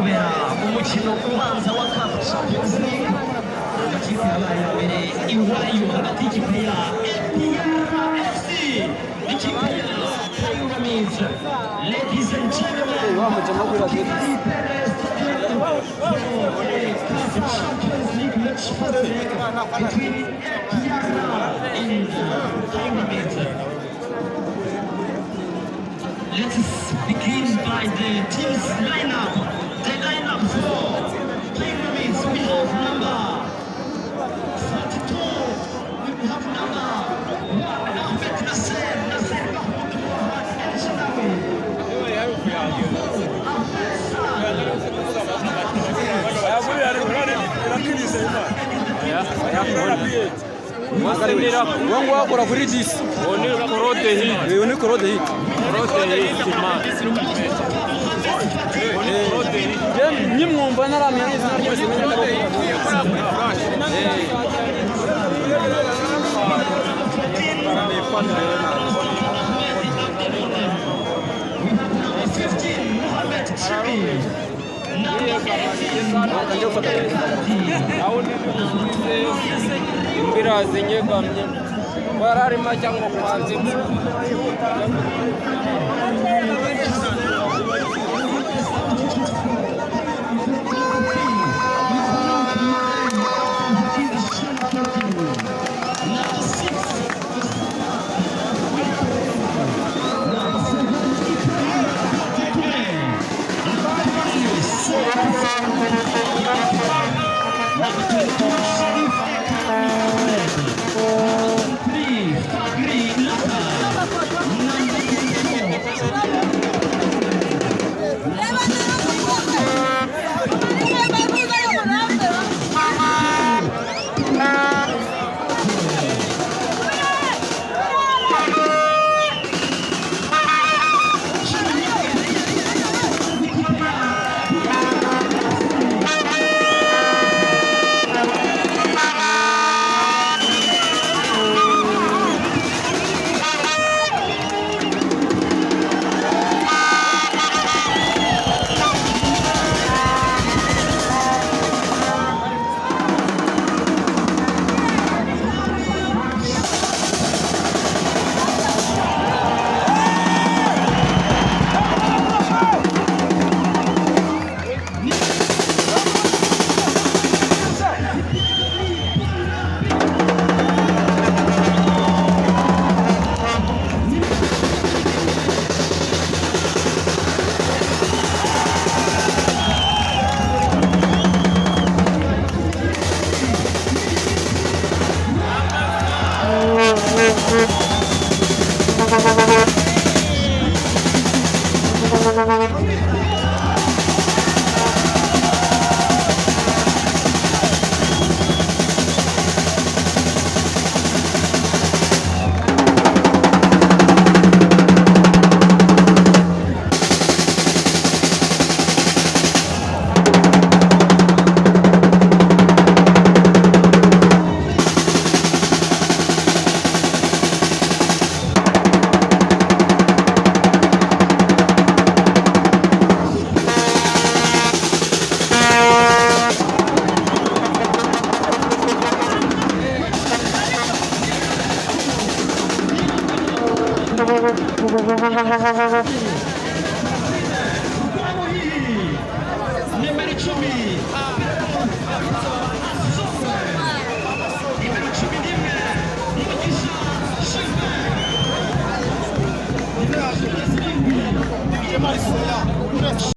kubera umukino ubanza wa CAF Champions League amakipe yabaye mbere iwayo hagati y'ikipe ya APR n'ikipe ya Pyramide. Ladies and gentlemen, Champions League match between APR and Pyramide. Let us begin by the team's lineup. The lineup for Pyramids, we have number 32. We have number 1, Ahmed Nasser Mahmoud El Shadawi. Wangu akora kuri 10 oni korode hit oni korode hit man nyimwumva naramenya izina ryose imbira zinyegamye bararima cyangwa kwanze